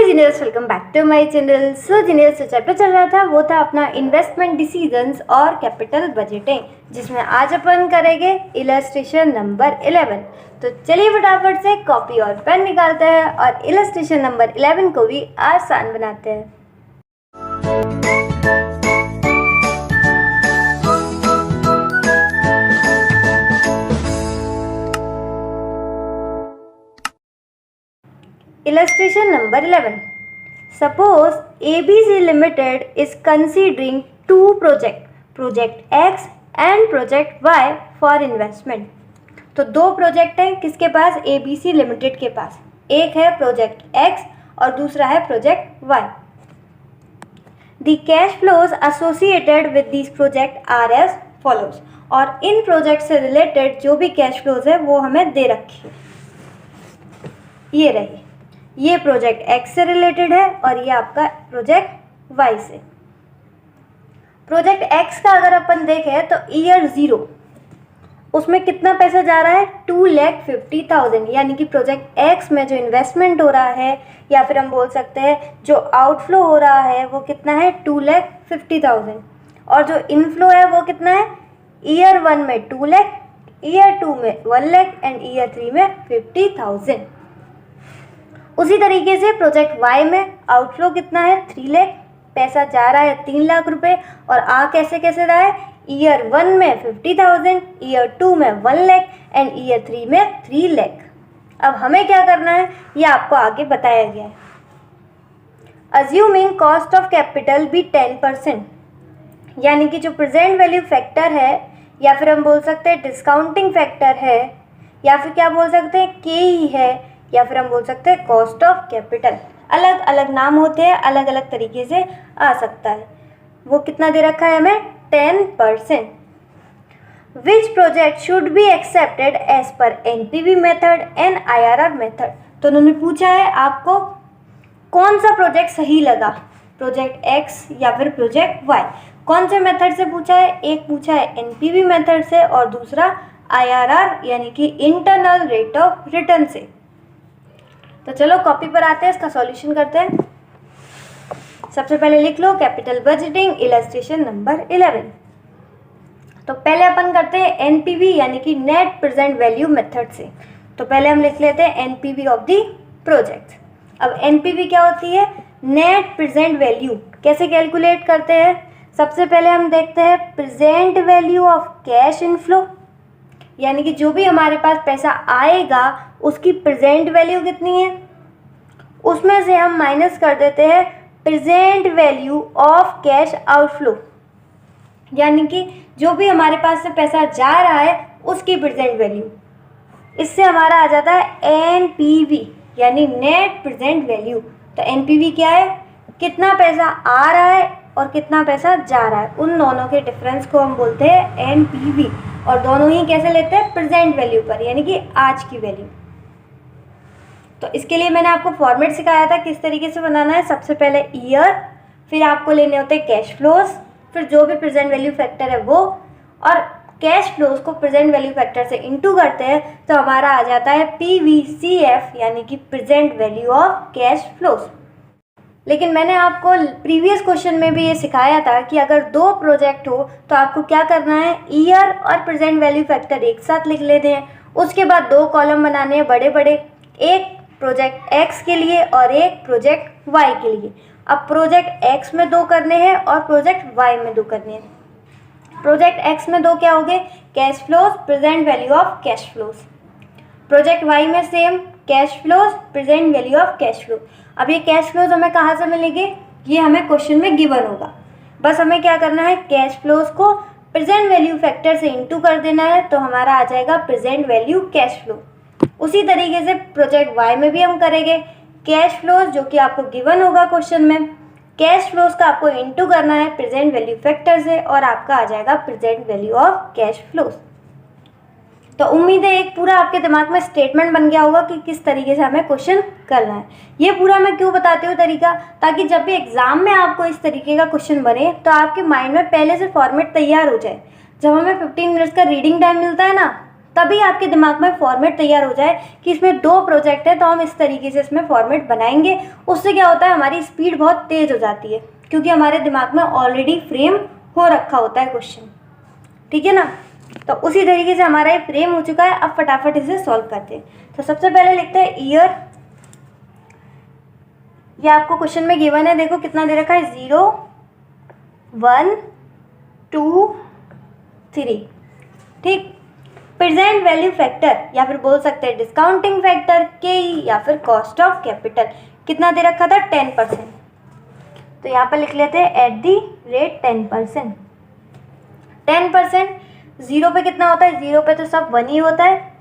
जीनियर्स, welcome back to my channel. So geniuses, जो chapter चल रहा था वो था अपना इन्वेस्टमेंट डिसीजंस और कैपिटल बजटिंग, जिसमें आज अपन करेंगे इलस्ट्रेशन नंबर 11। तो चलिए फटाफट से कॉपी और पेन निकालते हैं और इलस्ट्रेशन नंबर 11 को भी आसान बनाते हैं। Illustration number 11. Suppose ABC Limited is considering two projects, Project X and Project Y for investment. तो दो प्रोजेक्ट हैं किसके पास? ABC Limited के पास। एक है प्रोजेक्ट X और दूसरा है project Y. The cash flows associated with these projects are as follows. और इन प्रोजेक्ट से रिलेटेड जो भी कैश फ्लोज है वो हमें दे रखी है। ये रही, ये प्रोजेक्ट X से रिलेटेड है और ये आपका प्रोजेक्ट Y से। प्रोजेक्ट X का अगर अपन देखें तो ईयर 0 उसमें कितना पैसा जा रहा है? 2,50,000। यानी कि प्रोजेक्ट X में जो इन्वेस्टमेंट हो रहा है या फिर हम बोल सकते हैं जो आउटफ्लो हो रहा है वो कितना है? 2,50,000। और जो इनफ्लो है वो कितना है? ईयर 1 में 2 लाख, ईयर 2 में 1 लाख एंड ईयर 3 में 50,000। उसी तरीके से प्रोजेक्ट Y में आउटफ्लो कितना है? 3 लाख, पैसा जा रहा है 3 लाख रुपए और आ कैसे कैसे रहा है? ईयर 1 में 50,000, ईयर 2 में 1 लाख एंड ईयर 3 में 3 लाख। अब हमें क्या करना है ये आपको आगे बताया गया है। अज्यूमिंग कॉस्ट ऑफ कैपिटल भी 10%, यानी कि जो प्रेजेंट वैल्यू फैक्टर है या फिर हम बोल सकते हैं डिस्काउंटिंग फैक्टर है या फिर क्या बोल सकते हैं KE है या फिर हम बोल सकते हैं कॉस्ट ऑफ कैपिटल। अलग अलग नाम होते हैं, अलग अलग तरीके से आ सकता है। वो कितना दे रखा है हमें? 10%। Which project should be accepted as per NPV method and IRR method. तो उन्होंने पूछा है आपको कौन सा प्रोजेक्ट सही लगा, प्रोजेक्ट X या फिर प्रोजेक्ट Y। कौन से मेथड से पूछा है? एक पूछा है NPV मेथड से और दूसरा IRR यानी कि इंटरनल रेट ऑफ रिटर्न से। तो चलो कॉपी पर आते हैं, इसका सॉल्यूशन करते हैं। सबसे पहले लिख लो कैपिटल बजटिंग इलस्ट्रेशन नंबर 11। तो पहले अपन करते हैं NPV यानी कि नेट प्रेजेंट वैल्यू मेथड से। तो पहले हम लिख लेते हैं NPV ऑफ द प्रोजेक्ट। अब NPV क्या होती है? Net present value. कैसे कैलकुलेट करते हैं? सबसे पहले हम देखते हैं present value of cash inflow, यानी कि जो भी हमारे पास पैसा आएगा उसकी प्रेजेंट वैल्यू कितनी है, उसमें से हम माइनस कर देते हैं present value of cash outflow, यानी कि जो भी हमारे पास से पैसा जा रहा है उसकी प्रेजेंट वैल्यू। इससे हमारा आ जाता है NPV यानी नेट प्रेजेंट वैल्यू। तो NPV क्या है? कितना पैसा आ रहा है और कितना पैसा जा रहा है, उन दोनों के डिफरेंस को हम बोलते हैं NPV। और दोनों ही कैसे लेते हैं? प्रेजेंट वैल्यू पर, यानी कि आज की वैल्यू। तो इसके लिए मैंने आपको फॉर्मेट सिखाया था किस तरीके से बनाना है। सबसे पहले ईयर, फिर आपको लेने होते हैं कैश फ्लोज, फिर जो भी प्रेजेंट वैल्यू फैक्टर है वो, और कैश फ्लोज को प्रेजेंट वैल्यू फैक्टर से इनटू करते हैं तो हमारा आ जाता है PVCF यानी कि present value of cash flows. लेकिन मैंने आपको प्रीवियस क्वेश्चन में भी ये सिखाया था कि अगर दो प्रोजेक्ट हो तो आपको क्या करना है? ईयर और प्रेजेंट वैल्यू फैक्टर एक साथ लिख लेते हैं। उसके बाद दो कॉलम बनाने हैं बड़े बड़े, एक प्रोजेक्ट X के लिए और एक प्रोजेक्ट Y के लिए। अब प्रोजेक्ट X में दो करने हैं और प्रोजेक्ट Y में दो करने हैं। प्रोजेक्ट X में दो क्या हो गए? Cash flows, present value of cash flows. Project Y में same cash flows, present value of cash flow. अब ये कैश फ्लोज हमें कहाँ से मिलेंगे? ये हमें क्वेश्चन में गिवन होगा। बस हमें क्या करना है? कैश फ्लोज को प्रेजेंट वैल्यू फैक्टर से इनटू कर देना है तो हमारा आ जाएगा प्रेजेंट वैल्यू कैश फ्लो। उसी तरीके से प्रोजेक्ट Y में भी हम करेंगे कैश फ्लोज, जो कि आपको गिवन होगा क्वेश्चन में। कैश फ्लोज का आपको इनटू करना है प्रेजेंट वैल्यू फैक्टर से और आपका आ जाएगा present value of cash flows. तो उम्मीद है एक पूरा आपके दिमाग में स्टेटमेंट बन गया होगा कि किस तरीके से हमें क्वेश्चन करना है। ये पूरा मैं क्यों बताती हूँ तरीका, ताकि जब भी एग्जाम में आपको इस तरीके का क्वेश्चन बने तो आपके माइंड में पहले से फॉर्मेट तैयार हो जाए। जब हमें 15 मिनट्स का रीडिंग टाइम मिलता है ना, तभी आपके दिमाग में फॉर्मेट तैयार हो जाए कि इसमें 2 प्रोजेक्ट है तो हम इस तरीके से इसमें फॉर्मेट बनाएंगे। उससे क्या होता है, हमारी स्पीड बहुत तेज़ हो जाती है, क्योंकि हमारे दिमाग में ऑलरेडी फ्रेम हो रखा होता है क्वेश्चन। ठीक है ना, तो उसी तरीके से हमारा ये फ्रेम हो चुका है। अब फटाफट इसे सॉल्व करते हैं। तो सबसे पहले लिखते हैं ईयर। ये आपको क्वेश्चन में गिवन है, देखो कितना दे रखा है, 0 1 2 3। ठीक, प्रेजेंट वैल्यू फैक्टर या फिर बोल सकते हैं डिस्काउंटिंग फैक्टर के या फिर कॉस्ट ऑफ कैपिटल कितना दे रखा था, 10%। तो यहाँ पर लिख लेते हैं एट दी रेट 10%। 10% 0 पे कितना होता है, 0 पे तो सब 1 ही होता है,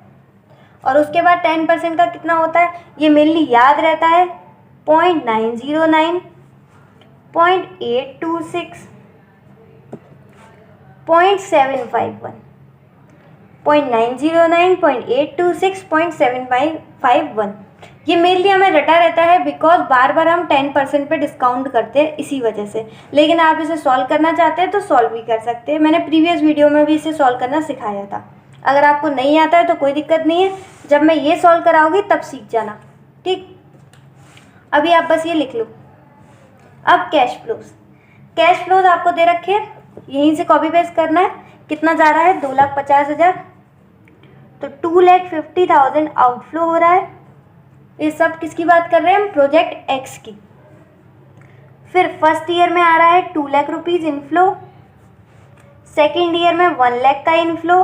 और उसके बाद 10% का कितना होता है, ये मेनली याद रहता है 0.909, 0.826, 0.751, 0.909, 0.826, 0.751। ये मेनली हमें रटा रहता है बिकॉज बार बार हम 10% पे डिस्काउंट करते हैं, इसी वजह से। लेकिन आप इसे सॉल्व करना चाहते हैं तो सॉल्व भी कर सकते हैं। मैंने प्रीवियस वीडियो में भी इसे सॉल्व करना सिखाया था। अगर आपको नहीं आता है तो कोई दिक्कत नहीं है, जब मैं ये सॉल्व कराऊंगी तब सीख जाना। ठीक, अभी आप बस ये लिख लो। अब कैश फ्लोज, कैश फ्लोज आपको दे रखे हैं, यहीं से कॉपी पेस्ट करना है। कितना जा रहा है, 2,50,000, तो 2,50,000 आउटफ्लो हो रहा है। ये सब किसकी बात कर रहे हैं हम, प्रोजेक्ट एक्स की। फिर फर्स्ट ईयर में आ रहा है 2 lakh rupees inflow, second year में 1 लाख का इनफ्लो,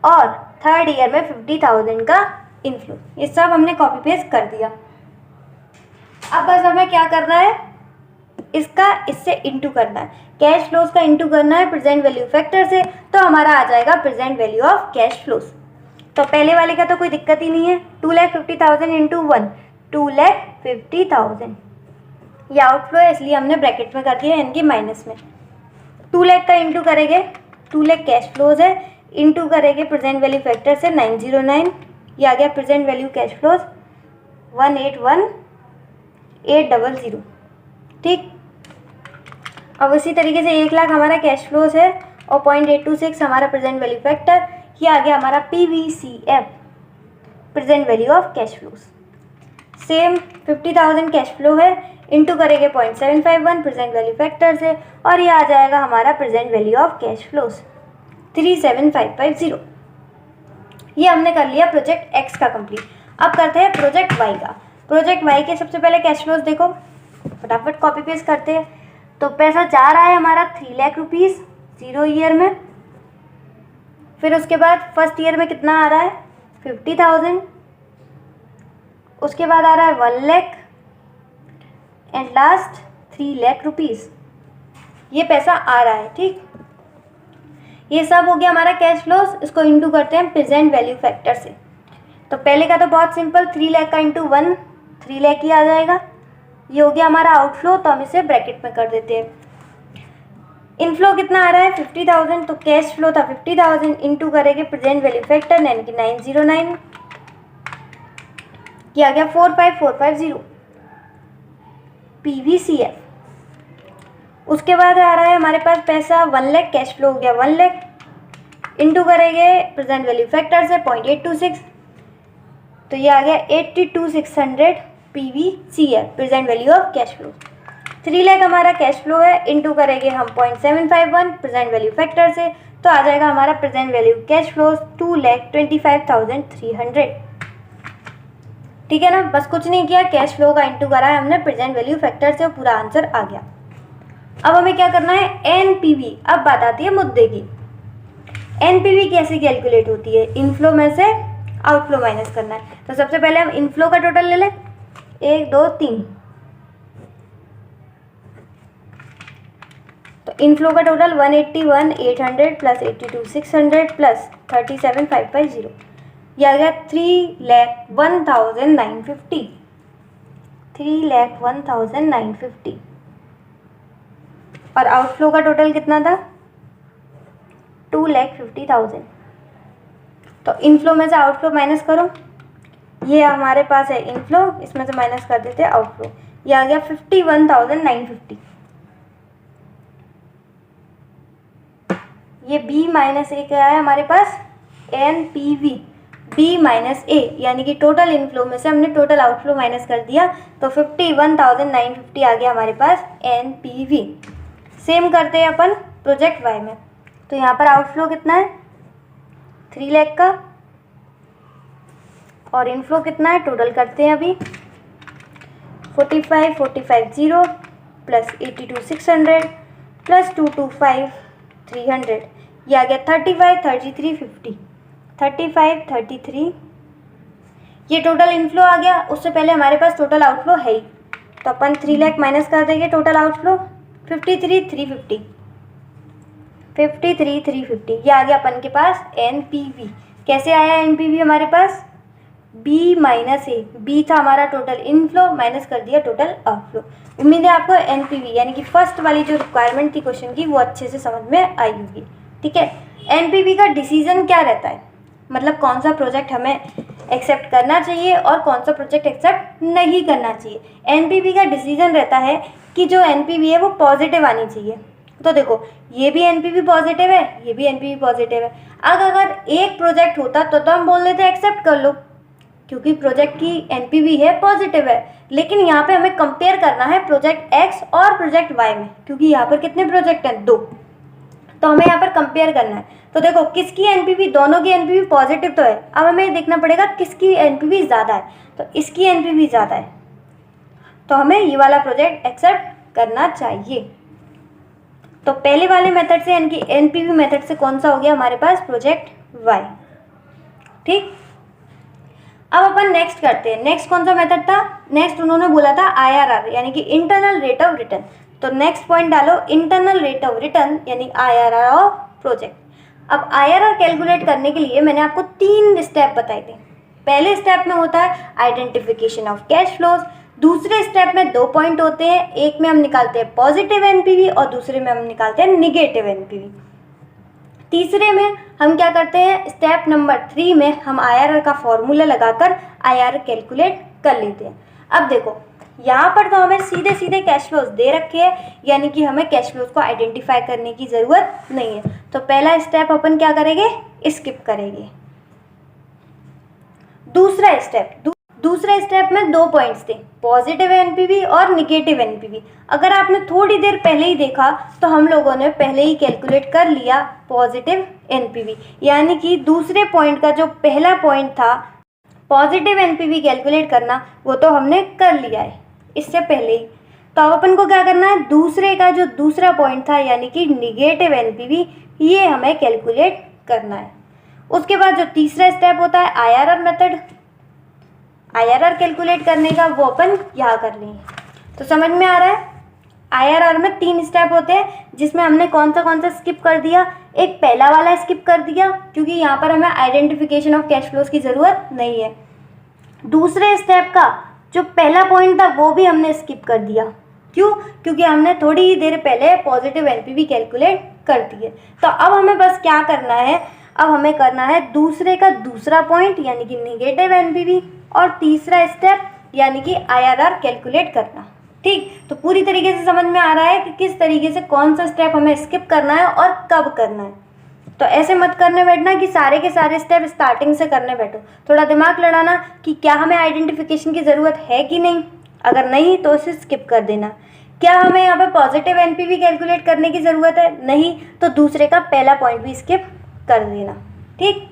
और थर्ड ईयर में 50,000 का इनफ्लो। ये सब हमने कॉपी पेस्ट कर दिया। अब बस हमें क्या करना है, इसका इससे इंटू करना है। कैश फ्लोज का इंटू करना है प्रेजेंट वैल्यू फैक्टर से, तो हमारा आ जाएगा present value of cash flows. तो पहले वाले का तो कोई दिक्कत ही नहीं है, 2,50,000 इंटू 1, 2,50,000। ये आउटफ्लो है इसलिए हमने ब्रैकेट में कर दिया, यानी कि माइनस में। 2 लाख का इंटू करेंगे, 2 लाख कैश फ्लोज है, इंटू करेंगे प्रेजेंट वैल्यू फैक्टर से 909, ये आ गया प्रेजेंट वैल्यू कैश फ्लोज 181,800। ठीक, अब उसी तरीके से 1 लाख हमारा कैश फ्लोज है और 0.826 हमारा प्रेजेंट वैल्यू फैक्टर। ये आ गया हमारा PVCF, present value of cash flows. Same 50,000 cash flow है, इंटू करेंगे 0.751 प्रेजेंट वैल्यू फैक्टर से, और ये आ जाएगा हमारा present value of cash flows 37,550। ये हमने कर लिया प्रोजेक्ट एक्स का कंप्लीट। अब करते हैं प्रोजेक्ट वाई का। प्रोजेक्ट वाई के सबसे पहले कैश फ्लोज देखो, फटाफट कॉपी पेस्ट करते हैं। तो पैसा जा रहा है हमारा 3 लाख रुपीज़ 0 ईयर में। फिर उसके बाद फर्स्ट ईयर में कितना आ रहा है, 50,000। उसके बाद आ रहा है 1 lakh, and last 3 lakh rupees. ये पैसा आ रहा है। ठीक, ये सब हो गया हमारा कैश फ्लोज। इसको इंटू करते हैं प्रेजेंट वैल्यू फैक्टर से। तो पहले का तो बहुत सिंपल, 3 लाख का इंटू 1, 3 लाख ही आ जाएगा। ये हो गया हमारा आउटफ्लो, तो हम इसे ब्रैकेट में कर देते हैं। इनफ्लो कितना आ रहा है, 50,000, तो कैश फ्लो था 50,000, इंटू करेंगे प्रेजेंट वैल्यू फैक्टर यानी कि 909, ये आ गया 45,450 PVCF। उसके बाद आ रहा है हमारे पास पैसा 1 लाख, कैश फ्लो हो गया 1 लाख, इंटू करेंगे प्रेजेंट वैल्यू फैक्टर से 0.826, तो ये आ गया 82,600 PVCF, present value of cash flow. 3 lakh हमारा कैश फ्लो है, इंटू करेंगे हम 0.751 प्रेजेंट वैल्यू फैक्टर से, तो आ जाएगा हमारा प्रेजेंट वैल्यू कैश फ्लो 2,25,300। ठीक है ना, बस कुछ नहीं किया, कैश फ्लो का इंटू करा है हमने प्रेजेंट वैल्यू फैक्टर से, पूरा आंसर आ गया। अब हमें क्या करना है, NPV। अब बात आती है मुद्दे की। NPV कैसे कैलकुलेट होती है, इनफ्लो में से आउटफ्लो माइनस करना है। तो सबसे पहले हम इनफ्लो का टोटल ले लें, 1 2 3। तो इनफ्लो का टोटल 181,800 प्लस 82,600 प्लस 37,550, यह आ गया 3,01,950। 3,01,950। और आउटफ्लो का टोटल कितना था, 2,50,000। तो इनफ्लो में से आउटफ्लो माइनस करो, ये हमारे पास है इनफ्लो, इसमें से माइनस कर देते हैं आउटफ्लो, ये आ गया 51,950। ये B माइनस A क्या है हमारे पास, NPV B माइनस A, यानी कि टोटल इनफ्लो में से हमने टोटल आउटफ्लो माइनस कर दिया तो 51,950 आ गया हमारे पास NPV। सेम करते हैं अपन प्रोजेक्ट Y में, तो यहाँ पर आउटफ्लो कितना है 3 लाख का और इनफ्लो कितना है, टोटल करते हैं अभी 45,0 प्लस 82,600 प्लस 225,300, ये आ गया 35,33,50, 35,33, ये टोटल इनफ्लो आ गया। उससे पहले हमारे पास टोटल आउटफ्लो है ही, तो अपन 3 लाख माइनस कर देंगे टोटल आउटफ्लो 53,350, 53,350, ये आ गया अपन के पास NPV। कैसे आया NPV हमारे पास, B माइनस A, B था हमारा टोटल इनफ्लो, माइनस कर दिया टोटल आउटफ्लो। उम्मीद है आपको NPV यानी कि फर्स्ट वाली जो रिक्वायरमेंट थी क्वेश्चन की वो अच्छे से समझ में आई होगी। ठीक है, NPV का डिसीजन क्या रहता है, मतलब कौन सा प्रोजेक्ट हमें एक्सेप्ट करना चाहिए और कौन सा प्रोजेक्ट एक्सेप्ट नहीं करना चाहिए। NPV का डिसीजन रहता है कि जो NPV है वो पॉजिटिव आनी चाहिए। तो देखो ये भी NPV पॉजिटिव है, ये भी NPV पॉजिटिव है। अगर एक प्रोजेक्ट होता तो हम बोल देते एक्सेप्ट कर लो, क्योंकि प्रोजेक्ट की NPV है पॉजिटिव है। लेकिन यहाँ पे हमें कंपेयर करना है प्रोजेक्ट X और प्रोजेक्ट Y में, क्योंकि यहाँ पर कितने प्रोजेक्ट हैं, 2, तो हमें यहाँ पर कंपेयर करना है। तो देखो किसकी NPV, दोनों की NPV पॉजिटिव तो है, अब हमें देखना पड़ेगा किसकी NPV ज़्यादा है, तो इसकी NPV ज़्यादा है, तो हमें ये वाला प्रोजेक्ट एक्सेप्ट करना चाहिए। तो पहले वाले मेथड से यानी कि NPV मेथड से कौन सा हो गया हमारे पास, प्रोजेक्ट Y। ठीक, अब अपन नेक्स्ट करते हैं। नेक्स्ट कौन सा मेथड था, नेक्स्ट उन्होंने बोला था IRR यानी कि इंटरनल रेट ऑफ रिटर्न। तो नेक्स्ट पॉइंट डालो इंटरनल रेट ऑफ रिटर्न यानी IRR ऑफ प्रोजेक्ट। अब IRR कैलकुलेट करने के लिए मैंने आपको 3 स्टेप बताए थे। पहले स्टेप में होता है आइडेंटिफिकेशन ऑफ कैश फ्लोज, दूसरे स्टेप में 2 पॉइंट होते हैं, एक में हम निकालते हैं पॉजिटिव NPV और दूसरे में हम निकालते हैं निगेटिव NPV। तीसरे में हम क्या करते हैं, स्टेप नंबर 3 में हम IRR का फॉर्मूला लगाकर IRR कैलकुलेट कर लेते हैं। अब देखो यहाँ पर तो हमें सीधे सीधे कैश फ्लोज दे रखे हैं, यानी कि हमें कैश फ्लोज को आइडेंटिफाई करने की ज़रूरत नहीं है। तो पहला स्टेप अपन क्या करेंगे, स्किप करेंगे। दूसरे स्टेप में 2 पॉइंट्स थे, पॉजिटिव NPV और निगेटिव NPV। अगर आपने थोड़ी देर पहले ही देखा तो हम लोगों ने पहले ही कैलकुलेट कर लिया पॉजिटिव NPV, यानी कि दूसरे पॉइंट का जो पहला पॉइंट था पॉजिटिव NPV कैलकुलेट करना, वो तो हमने कर लिया है इससे पहले ही। तो अब अपन को क्या करना है, दूसरे का जो दूसरा पॉइंट था यानी कि निगेटिव NPV, ये हमें कैलकुलेट करना है। उसके बाद जो तीसरा स्टेप होता है IRR मेथड, IRR कैलकुलेट करने का, वो अपन यहाँ कर लेंगे। तो समझ में आ रहा है, IRR में 3 स्टेप होते हैं, जिसमें हमने कौन सा स्किप कर दिया, एक पहला वाला स्किप कर दिया क्योंकि यहाँ पर हमें आइडेंटिफिकेशन ऑफ कैश फ्लोज की ज़रूरत नहीं है। दूसरे स्टेप का जो पहला पॉइंट था वो भी हमने स्किप कर दिया, क्यों, क्योंकि हमने थोड़ी ही देर पहले पॉजिटिव NPV कैलकुलेट कर दी है। तो अब हमें बस क्या करना है, अब हमें करना है दूसरे का दूसरा पॉइंट यानी कि निगेटिव NPV और तीसरा स्टेप यानी कि IRR कैलकुलेट करना। ठीक, तो पूरी तरीके से समझ में आ रहा है कि किस तरीके से कौन सा स्टेप हमें स्किप करना है और कब करना है। तो ऐसे मत करने बैठना कि सारे के सारे स्टेप स्टार्टिंग से करने बैठो, थोड़ा दिमाग लड़ाना कि क्या हमें आइडेंटिफिकेशन की ज़रूरत है कि नहीं, अगर नहीं तो उसे स्किप कर देना। क्या हमें यहाँ पे पॉजिटिव NPV कैलकुलेट करने की ज़रूरत है, नहीं तो दूसरे का पहला पॉइंट भी स्किप कर देना। ठीक,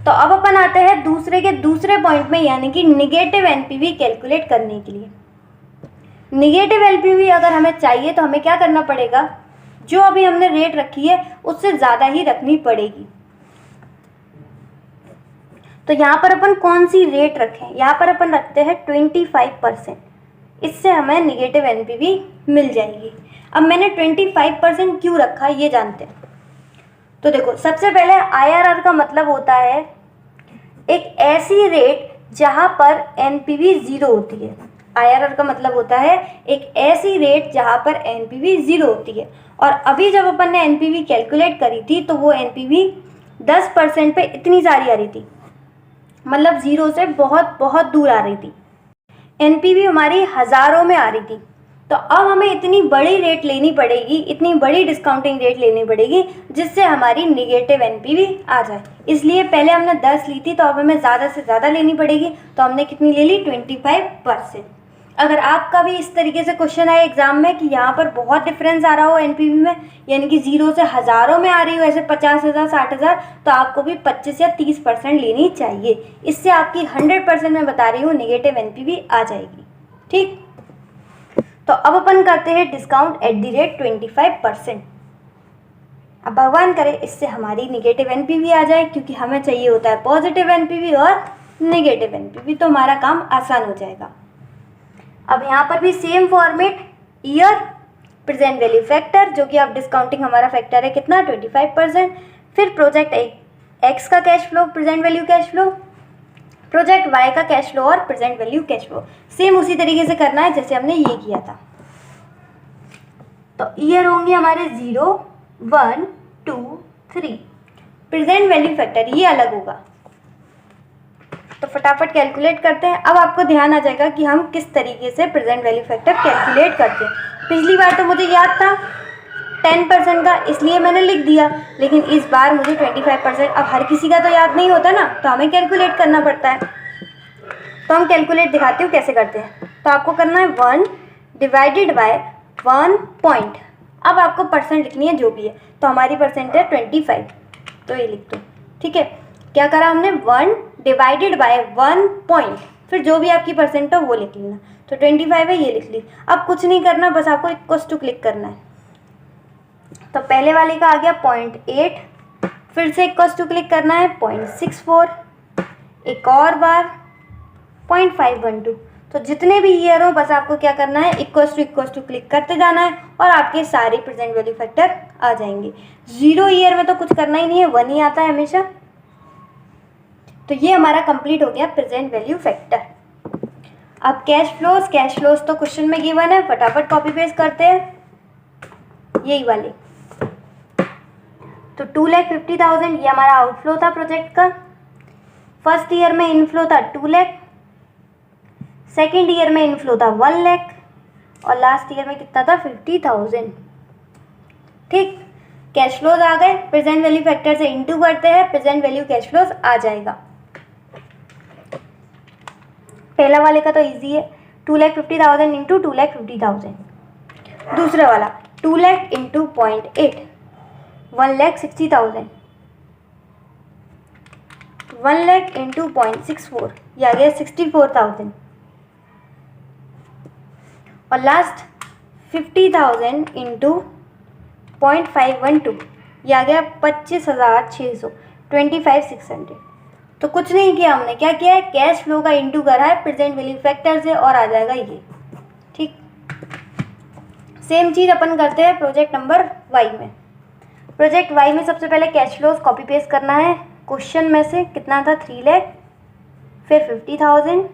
तो अब अपन आते हैं दूसरे के दूसरे पॉइंट में यानी कि निगेटिव NPV कैलकुलेट करने के लिए। निगेटिव NPV अगर हमें चाहिए तो हमें क्या करना पड़ेगा, जो अभी हमने रेट रखी है उससे ज़्यादा ही रखनी पड़ेगी। तो यहाँ पर अपन कौन सी रेट रखें, यहाँ पर अपन रखते हैं 25%, इससे हमें निगेटिव NPV मिल जाएगी। अब मैंने 25% क्यों रखा ये जानते हैं। तो देखो सबसे पहले IRR का मतलब होता है एक ऐसी रेट जहाँ पर NPV 0 होती है। IRR का मतलब होता है एक ऐसी रेट जहाँ पर NPV 0 होती है। और अभी जब अपन ने NPV कैलकुलेट करी थी तो वो NPV 10% पे इतनी सारी आ रही थी, मतलब 0 से बहुत बहुत दूर आ रही थी। NPV हमारी हज़ारों में आ रही थी, तो अब हमें इतनी बड़ी रेट लेनी पड़ेगी, इतनी बड़ी डिस्काउंटिंग रेट लेनी पड़ेगी जिससे हमारी निगेटिव एनपीवी आ जाए। इसलिए पहले हमने 10 ली थी, तो अब हमें ज़्यादा से ज़्यादा लेनी पड़ेगी। तो हमने कितनी ले ली? 25%। अगर आपका भी इस तरीके से क्वेश्चन आए एग्जाम में कि यहाँ पर बहुत डिफरेंस आ रहा हो एनपीवी में, यानी कि 0 से हज़ारों में आ रही हो, ऐसे 50,000 60,000, तो आपको भी 25 या 30% लेनी चाहिए। इससे आपकी 100% मैं बता रही हूँ निगेटिव एनपीवी आ जाएगी। ठीक, तो अब अपन करते हैं डिस्काउंट एट द रेट 25%। अब भगवान करे इससे हमारी निगेटिव एनपीवी आ जाए, क्योंकि हमें चाहिए होता है पॉजिटिव एनपीवी और निगेटिव एनपीवी, तो हमारा काम आसान हो जाएगा। अब यहाँ पर भी same format, year, present value factor, जो कि अब डिस्काउंटिंग हमारा फैक्टर है कितना? 25%। फिर प्रोजेक्ट एक्स का cash flow, present value cash flow, project Y का कैश फ्लो और present value cash flow. Same उसी तरीके से करना है जैसे हमने ये किया था। तो ईयर होंगे हमारे 0, 1, 2, 3। प्रेजेंट वैल्यू फैक्टर ये अलग होगा। तो फटाफट कैलकुलेट करते हैं। अब आपको ध्यान आ जाएगा कि हम किस तरीके से प्रेजेंट वैल्यू फैक्टर कैलकुलेट करते हैं। पिछली बार तो मुझे याद था 10% का, इसलिए मैंने लिख दिया, लेकिन इस बार मुझे 25%। अब हर किसी का तो याद नहीं होता ना, तो हमें कैलकुलेट करना पड़ता है। तो हम कैलकुलेट दिखाते हो कैसे करते हैं। तो आपको करना है 1 डिवाइडेड बाय 1 पॉइंट। अब आपको परसेंट लिखनी है जो भी है, तो हमारी परसेंट है 25, तो ये लिख दो। ठीक है, क्या करा हमने? 1 डिवाइडेड बाय 1 पॉइंट, फिर जो भी आपकी परसेंट हो वो लिख लेना। तो 25 है, ये लिख ली। अब कुछ नहीं करना, बस आपको इक्वल्स टू क्लिक करना है। तो पहले वाले का आ गया 0.8, फिर से इक्वल्स टू क्लिक करना है 0.64, एक और बार 0.512। तो जितने भी ईयर हो बस आपको क्या करना है? इक्वल्स टू क्लिक करते जाना है और आपके सारे प्रेजेंट वैल्यू फैक्टर आ जाएंगे। 0 ईयर में तो कुछ करना ही नहीं है, 1 ही आता है हमेशा। तो ये हमारा कंप्लीट हो गया प्रेजेंट वैल्यू फैक्टर। अब कैश फ्लोज तो क्वेश्चन में गिवन है, फटाफट कॉपी पेस्ट करते हैं यही वाले। तो 2,50,000 ये हमारा आउटफ्लो था प्रोजेक्ट का। फर्स्ट ईयर में इनफ्लो था 2 लाख, सेकेंड ईयर में इनफ्लो था 1 लाख और लास्ट ईयर में कितना था? 50,000। ठीक, कैश फ्लोज आ गए, प्रेजेंट वैल्यू फैक्टर से इनटू करते हैं, प्रेजेंट वैल्यू कैश फ्लोज आ जाएगा। पहला वाले का तो इजी है, 2,50,000 इंटू 2,50,000। दूसरा वाला 2 लाख इंटू 0.8, 1,60,000। 1 लाख इंटू 0.64, ये आ गया 64,000। और लास्ट 50,000 इंटू 0.512, ये आ गया 25,600, 25,600। तो कुछ नहीं किया हमने, क्या किया है? कैश फ्लो का इंटू करा है प्रेजेंट वैल्यू फैक्टर से और आ जाएगा ये। ठीक, सेम चीज़ अपन करते हैं प्रोजेक्ट नंबर वाई में। प्रोजेक्ट वाई में सबसे पहले कैश फ्लोज कॉपी पेस्ट करना है। क्वेश्चन में से कितना था? 3 लाख, फिर 50,000,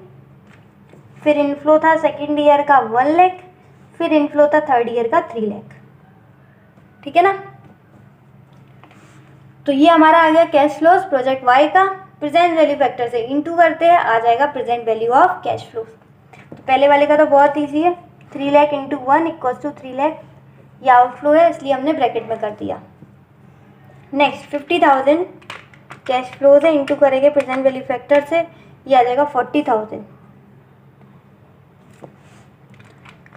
फिर इनफ्लो था सेकेंड ईयर का 1 लाख, फिर इनफ्लो था थर्ड ईयर का 3 लाख। ठीक है ना? तो ये हमारा आ गया कैश फ्लोज प्रोजेक्ट वाई का। प्रेजेंट वैल्यू फैक्टर से इनटू करते हैं, आ जाएगा present value of cash flow. तो पहले वाले का तो बहुत ईजी है, 3 lakh into 1 equals to 3 lakh. ये आउटफ्लो है इसलिए हमने ब्रैकेट में कर दिया। नेक्स्ट 50,000 कैश फ्लोज है, इंटू करेंगे प्रेजेंट वैल्यू फैक्टर से, ये आ जाएगा 40,000।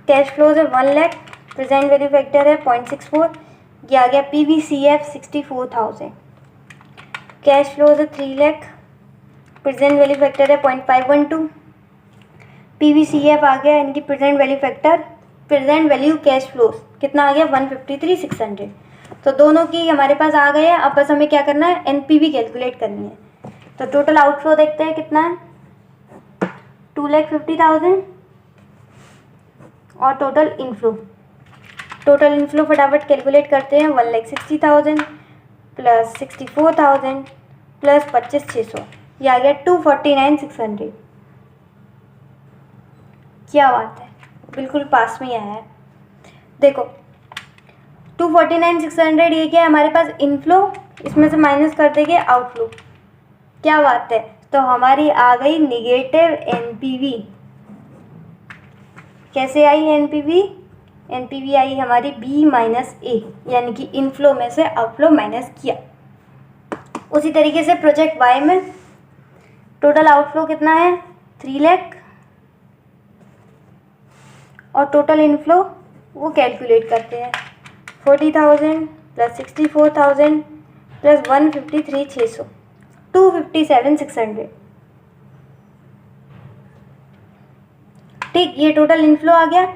कैश फ्लोज है 1 लाख, प्रेजेंट वैल्यू फैक्टर है 0.64, ये आ गया PVCF 64,000। कैश फ्लोज है 3 लाख, प्रेजेंट वैल्यू फैक्टर है 0.512, PVCF आ गया इनकी present value factor, present value cash flows कितना आ गया? 153,600। तो दोनों की हमारे पास आ गए हैं। अब बस हमें क्या करना है? एनपीवी कैलकुलेट करनी है। तो टोटल आउटफ्लो देखते हैं कितना है, 2,50,000 और टोटल इनफ्लो फटाफट कैलकुलेट करते हैं। 1,60,000 प्लस 64,000 प्लस 25,600, ये आ गया 249,600। क्या बात है, बिल्कुल पास में ही आया है। देखो 249,600 ये क्या है हमारे पास? इनफ्लो, इसमें से माइनस कर देंगे आउटफ्लो। क्या बात है, तो हमारी आ गई निगेटिव एनपीवी। कैसे आई एनपीवी? एनपीवी आई हमारी बी माइनस ए, यानी कि इनफ्लो में से आउटफ्लो माइनस किया। उसी तरीके से प्रोजेक्ट वाई में टोटल आउटफ्लो कितना है 3 लाख और टोटल इनफ्लो वो कैलकुलेट करते हैं 40,000 प्लस 64,000 प्लस 153,600 257,600। ठीक, ये टोटल इनफ्लो आ गया,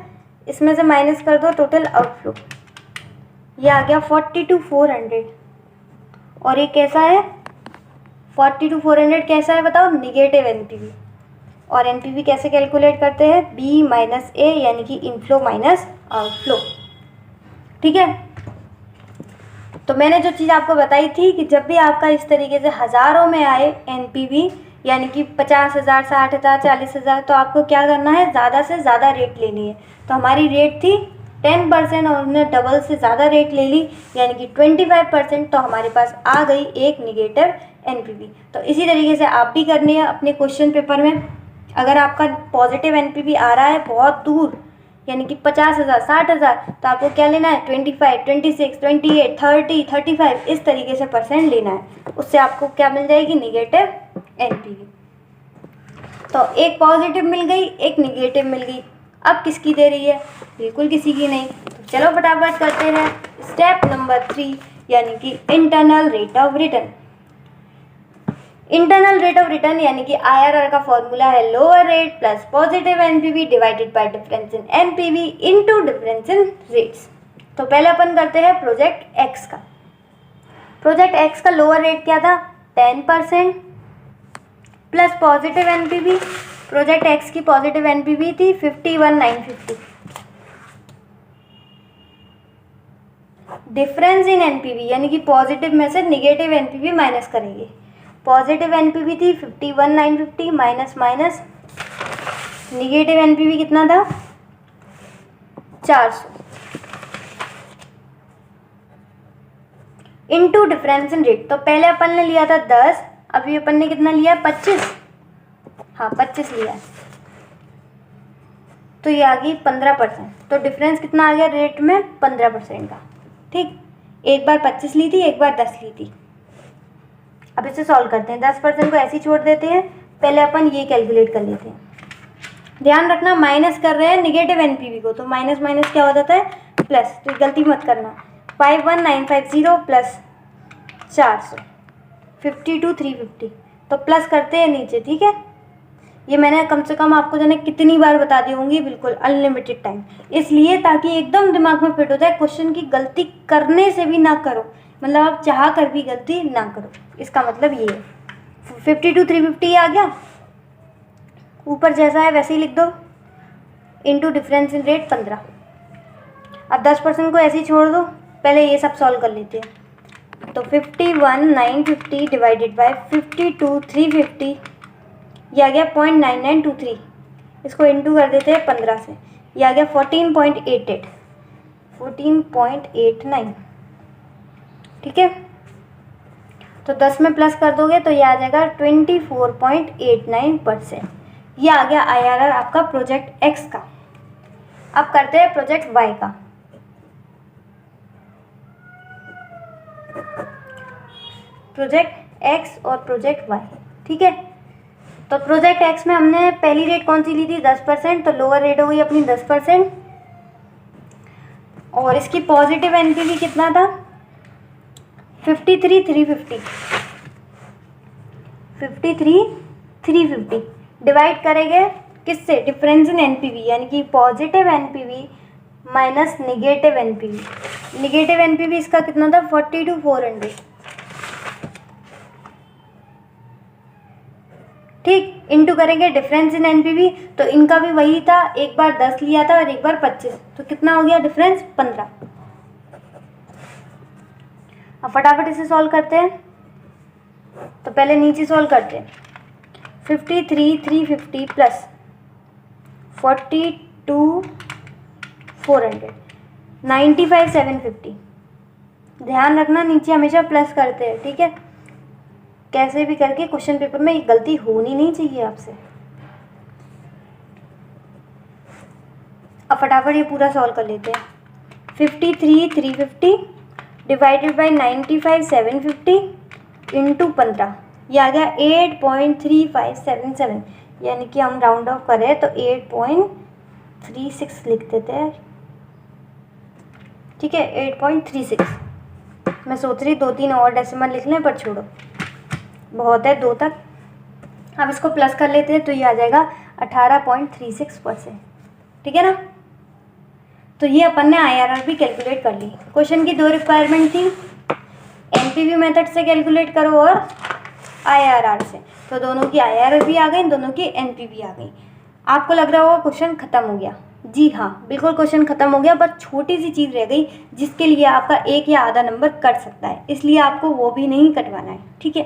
इसमें से माइनस कर दो टोटल आउटफ्लो, ये आ गया 42,400। और ये कैसा है 42,400 कैसा है बताओ, निगेटिव एनपीवी। और एनपीवी कैसे कैलकुलेट करते हैं, बी माइनस ए, यानी कि इनफ्लो माइनस आउटफ्लो। ठीक है, तो मैंने जो चीज़ आपको बताई थी कि जब भी आपका इस तरीके से हज़ारों में आए एनपीवी, यानी कि 50,000, 60,000, 40,000, तो आपको क्या करना है, ज़्यादा से ज़्यादा रेट लेनी है। तो हमारी रेट थी 10% और उन्होंने डबल से ज़्यादा रेट ले ली, यानी कि 25%, तो हमारे पास आ गई एक निगेटिव एनपीवी। तो इसी तरीके से आप भी करनी है अपने क्वेश्चन पेपर में। अगर आपका पॉजिटिव एनपीवी आ रहा है बहुत दूर, यानी कि 50,000, 60,000, तो आपको क्या लेना है 25, 26, 28, 30, 35 इस तरीके से परसेंट लेना है। उससे आपको क्या मिल जाएगी, निगेटिव एनपीवी। तो एक पॉजिटिव मिल गई, एक निगेटिव मिल गई। अब किसकी दे रही है, बिल्कुल किसी की नहीं। तो चलो फटाफट करते हैं स्टेप नंबर 3, यानी कि internal rate of return. Internal rate of return यानी कि IRR का फॉर्मूला है lower rate plus positive NPV divided by difference in NPV into difference in rates. तो पहले अपन करते हैं प्रोजेक्ट एक्स का। प्रोजेक्ट एक्स का लोअर रेट क्या था 10% plus positive NPV. Project x की पॉजिटिव एनपीवी थी 51,950। डिफरेंस इन एनपीवी यानी कि पॉजिटिव में से निगेटिव एनपीवी माइनस करेंगे। पॉजिटिव एनपीवी थी 51,950 माइनस निगेटिव एनपीवी कितना था 400 इनटू डिफरेंस इन रेट। तो पहले अपन ने लिया था 10, अभी अपन ने कितना लिया 25, हाँ 25 लिया, तो ये आ गई 15%। तो डिफरेंस कितना आ गया रेट में 15% का। ठीक, एक बार 25 ली थी, एक बार 10 ली थी। अब इसे सॉल्व करते हैं। 10% को ऐसे ही छोड़ देते हैं, पहले अपन ये कैलकुलेट कर लेते हैं। ध्यान रखना माइनस कर रहे हैं निगेटिव एनपीवी को, तो माइनस माइनस क्या हो जाता है प्लस, तो गलती मत करना। 51,950 प्लस 400 52,350, तो प्लस करते हैं नीचे। ठीक है, ये मैंने कम से कम आपको जो है कितनी बार बता दी होंगी, बिल्कुल अनलिमिटेड टाइम, इसलिए ताकि एकदम दिमाग में फिट हो जाए, क्वेश्चन की गलती करने से भी ना करो, मतलब आप चाह कर भी गलती ना करो, इसका मतलब ये है। 52,350 आ गया, ऊपर जैसा है वैसे ही लिख दो, इनटू डिफरेंस इन रेट 15। अब 10% को ऐसे ही छोड़ दो, पहले ये सब सॉल्व कर लेते हैं। तो 51,950 डिवाइडेड बाय 52,350, ये आ गया 0.9923। इसको इनटू कर देते हैं 15 से, ये आ गया 14.88 14.89। ठीक है, तो 10 में प्लस कर दोगे तो ये आ जाएगा 24.89%। ये आ गया IRR आपका प्रोजेक्ट एक्स का। अब करते हैं प्रोजेक्ट वाई का। प्रोजेक्ट एक्स और प्रोजेक्ट वाई। ठीक है, तो प्रोजेक्ट एक्स में हमने पहली रेट कौन सी ली थी 10%, तो लोअर रेट हो गई अपनी 10%। और इसकी पॉजिटिव एनपीवी कितना था 53,350 53,350 डिवाइड करेंगे किससे, डिफरेंस इन एनपीवी यानी कि positive NPV minus negative NPV. Negative NPV इसका कितना था 42,400। ठीक, इनटू करेंगे डिफरेंस इन एनपीवी, तो इनका भी वही था, एक बार 10 लिया था और एक बार 25, तो कितना हो गया डिफरेंस 15। अब फटाफट इसे सॉल्व करते हैं। तो पहले नीचे सॉल्व करते हैं। 53,350 प्लस 42,400 95,750। ध्यान रखना नीचे हमेशा प्लस करते हैं। ठीक है, कैसे भी करके क्वेश्चन पेपर में ये गलती होनी नहीं चाहिए आपसे। अब अब फटाफट ये पूरा सॉल्व कर लेते हैं। 53 350 डिवाइडेड बाई 95 750 इंटू 15, ये आ गया 8.3577, यानी कि हम राउंड ऑफ करें तो 8.36 लिख देते हैं। ठीक है, 8.36। मैं सोच रही 2-3 और डेसिमल लिख लें, पर छोड़ो, बहुत है 2 तक। अब इसको प्लस कर लेते हैं तो ये आ जाएगा 18.36%। ठीक है ना। तो ये अपन ने IRR भी कैलकुलेट कर ली। क्वेश्चन की 2 रिक्वायरमेंट थी, NPV मेथड से कैलकुलेट करो और IRR से। तो दोनों की IRR भी आ गई, दोनों की NPV आ गई। आपको लग रहा होगा क्वेश्चन ख़त्म हो गया। जी हाँ, बिल्कुल क्वेश्चन ख़त्म हो गया, बस छोटी सी चीज़ रह गई जिसके लिए आपका 1 या आधा नंबर कट सकता है, इसलिए आपको वो भी नहीं कटवाना है। ठीक है,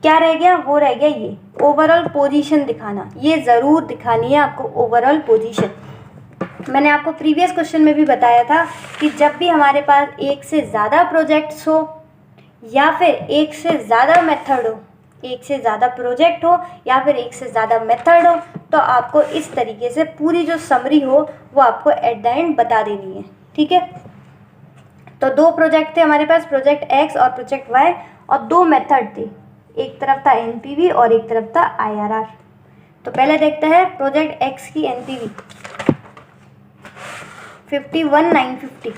क्या रह गया? वो रह गया ये ओवरऑल पोजीशन दिखाना। ये ज़रूर दिखानी है आपको ओवरऑल पोजीशन। मैंने आपको प्रीवियस क्वेश्चन में भी बताया था कि जब भी हमारे पास एक से ज़्यादा प्रोजेक्ट्स हो या फिर एक से ज़्यादा मेथड हो, एक से ज़्यादा प्रोजेक्ट हो या फिर एक से ज़्यादा मेथड हो, तो आपको इस तरीके से पूरी जो समरी हो वो आपको एट द एंड बता देनी है। ठीक है, तो 2 प्रोजेक्ट थे हमारे पास, प्रोजेक्ट X और प्रोजेक्ट Y, और 2 मेथड थे, एक तरफ था NPV और एक तरफ था IRR। तो पहले देखते हैं प्रोजेक्ट X की NPV 51,950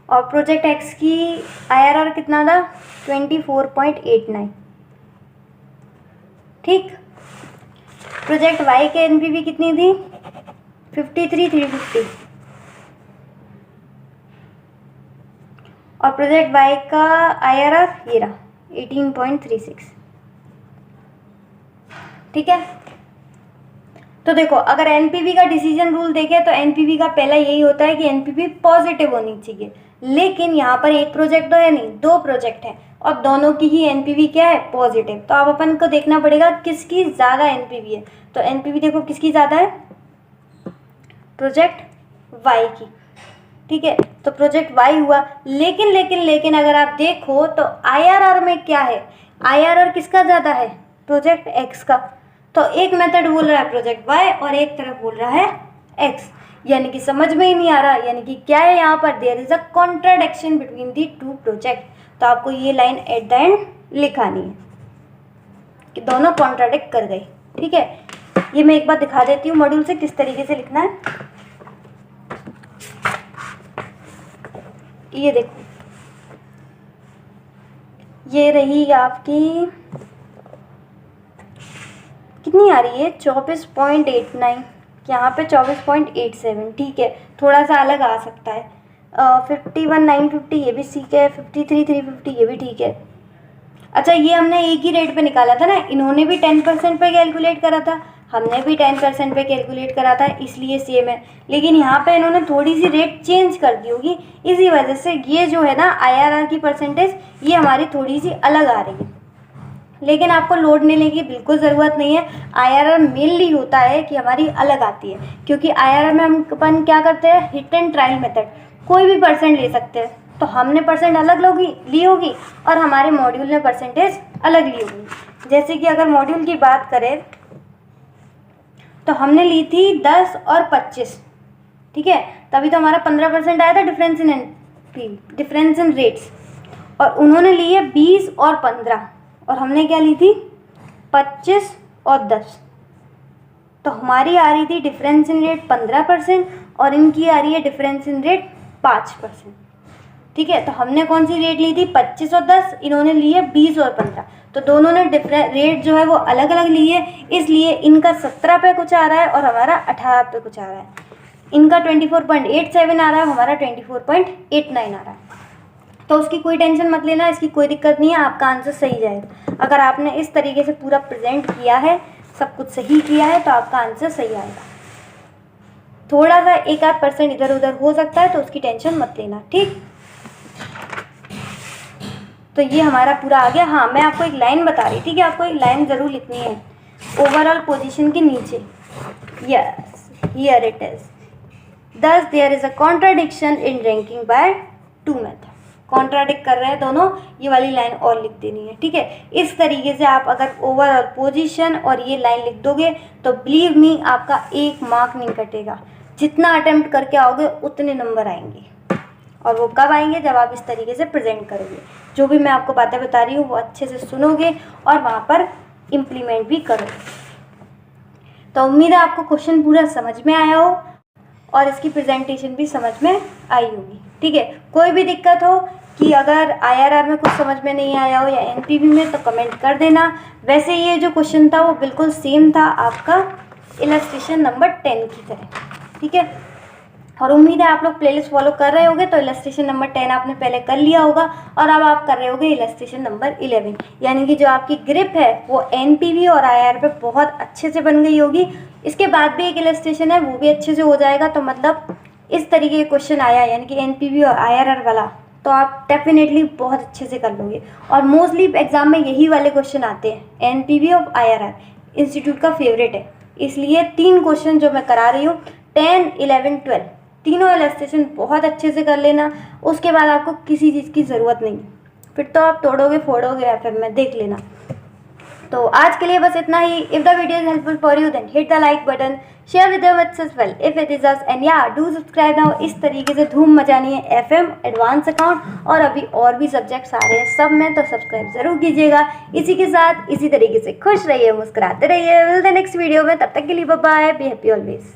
और प्रोजेक्ट X की IRR कितना था? 24.89। ठीक, प्रोजेक्ट Y के NPV कितनी थी? 53,350 और प्रोजेक्ट Y का IRR ये रहा 18.36। ठीक है, तो देखो अगर NPV का डिसीजन रूल देखें तो NPV का पहला यही होता है कि NPV पॉजिटिव होनी चाहिए, लेकिन यहाँ पर एक प्रोजेक्ट तो है नहीं, 2 प्रोजेक्ट हैं और दोनों की ही NPV क्या है? पॉजिटिव। तो अब अपन को देखना पड़ेगा किसकी ज़्यादा NPV है। तो NPV देखो किसकी ज़्यादा है? प्रोजेक्ट Y की। ठीक है, तो प्रोजेक्ट Y हुआ, लेकिन अगर आप देखो तो IRR में क्या है? IRR किसका ज़्यादा है? प्रोजेक्ट X का। तो एक मेथड बोल रहा है प्रोजेक्ट Y और एक तरफ बोल रहा है X, यानी कि समझ में ही नहीं आ रहा, यानी कि क्या है यहाँ पर? There is a contradiction between the 2 project. तो आपको ये लाइन एट द एंड लिखानी है कि दोनों कॉन्ट्राडिक्ट कर गई। ठीक है, ये मैं एक बार दिखा देती हूँ मॉड्यूल से किस तरीके से लिखना है। ये देखो, ये रही आपकी कितनी आ रही है? 24.89, यहाँ पे 24.87। ठीक है, थोड़ा सा अलग आ सकता है। 51,950 ये भी ठीक है, 53,350 ये भी ठीक है। अच्छा, ये हमने एक ही रेट पे निकाला था ना, इन्होंने भी 10% पे कैलकुलेट करा था, हमने भी 10% पे कैलकुलेट करा था, इसलिए सेम है। लेकिन यहाँ पे इन्होंने थोड़ी सी रेट चेंज कर दी होगी, इसी वजह से ये जो है ना IRR की परसेंटेज ये हमारी थोड़ी सी अलग आ रही है। लेकिन आपको लोड लेने की बिल्कुल ज़रूरत नहीं है। IRR मेनली होता है कि हमारी अलग आती है, क्योंकि IRR में हम अपन क्या करते हैं? हिट एंड ट्रायल मेथड, कोई भी परसेंट ले सकते हैं। तो हमने परसेंट अलग ली होगी और हमारे मॉड्यूल ने परसेंटेज अलग ली होगी। जैसे कि अगर मॉड्यूल की बात करें तो हमने ली थी 10 और 25। ठीक है, तभी तो हमारा 15% आया था डिफरेंस इन रेट्स, और उन्होंने ली है 20 और 15 और हमने क्या ली थी? 25 और 10। तो हमारी आ रही थी डिफरेंस इन रेट 15% और इनकी आ रही है डिफरेंस इन रेट 5%। ठीक है, तो हमने कौन सी रेट ली थी? 25 और 10, इन्होंने ली है 20 और 15। तो दोनों ने रेट जो है वो अलग अलग ली है, इसलिए इनका 17 पे कुछ आ रहा है और हमारा 18 पे कुछ आ रहा है। इनका 24.87 आ रहा है, हमारा 24.89 आ रहा है। तो उसकी कोई टेंशन मत लेना, इसकी कोई दिक्कत नहीं है, आपका आंसर सही जाएगा। अगर आपने इस तरीके से पूरा प्रेजेंट किया है, सब कुछ सही किया है, तो आपका आंसर सही आएगा। थोड़ा सा 1-8% इधर उधर हो सकता है, तो उसकी टेंशन मत लेना। ठीक, तो ये हमारा पूरा आ गया। हाँ, मैं आपको एक लाइन बता रही थी कि आपको एक लाइन ज़रूर लिखनी है ओवरऑल पोजीशन के नीचे। Yes, here it is, thus there is a contradiction in ranking by 2 method। Contradict कर रहे हैं दोनों, ये वाली लाइन और लिख देनी है, ठीक है। इस तरीके से आप अगर ओवरऑल पोजीशन और ये लाइन लिख दोगे तो बिलीव मी आपका 1 मार्क नहीं कटेगा। जितना अटेम्प्ट करके आओगे उतने नंबर आएंगे, और वो कब आएंगे, जब आप इस तरीके से प्रेजेंट करोगे। जो भी मैं आपको बातें बता रही हूँ वो अच्छे से सुनोगे और वहाँ पर इम्प्लीमेंट भी करोगे। तो उम्मीद है आपको क्वेश्चन पूरा समझ में आया हो और इसकी प्रेजेंटेशन भी समझ में आई होगी, ठीक है। कोई भी दिक्कत हो कि अगर IRR में कुछ समझ में नहीं आया हो या NPV में, तो कमेंट कर देना। वैसे ये जो क्वेश्चन था वो बिल्कुल सेम था आपका इलस्ट्रेशन नंबर 10 की तरह, ठीक है। और उम्मीद है आप लोग प्लेलिस्ट फॉलो कर रहे होगे, तो इलस्ट्रेशन नंबर 10 आपने पहले कर लिया होगा और अब आप कर रहे होगे इलस्ट्रेशन नंबर 11, यानी कि जो आपकी ग्रिप है वो NPV और IRR पे बहुत अच्छे से बन गई होगी। इसके बाद भी एक इलस्ट्रेशन है, वो भी अच्छे से हो जाएगा। तो मतलब इस तरीके का क्वेश्चन आया, यानी कि NPV और IRR वाला, तो आप डेफिनेटली बहुत अच्छे से कर लोगे। और मोस्टली एग्जाम में यही वाले क्वेश्चन आते हैं, NPV और IRR इंस्टीट्यूट का फेवरेट है। इसलिए 3 क्वेश्चन जो मैं करा रही हूँ, 10, 11, 12, तीनों इलस्ट्रेशन बहुत अच्छे से कर लेना। उसके बाद आपको किसी चीज़ की ज़रूरत नहीं, फिर तो आप तोड़ोगे फोड़ोगे FM में, देख लेना। तो आज के लिए बस इतना ही। If the video is helpful for you then hit the like button, share with your friends as well if it is us, and या डू सब्सक्राइब नाउ। इस तरीके से धूम मचानी है FM एडवांस अकाउंट, और अभी और भी सब्जेक्ट्स आ रहे हैं सब में, तो सब्सक्राइब जरूर कीजिएगा। इसी के साथ इसी तरीके से खुश रहिए, मुस्कुराते रहिए। विल द नेक्स्ट वीडियो में, तब तक के लिए bye bye, be happy always.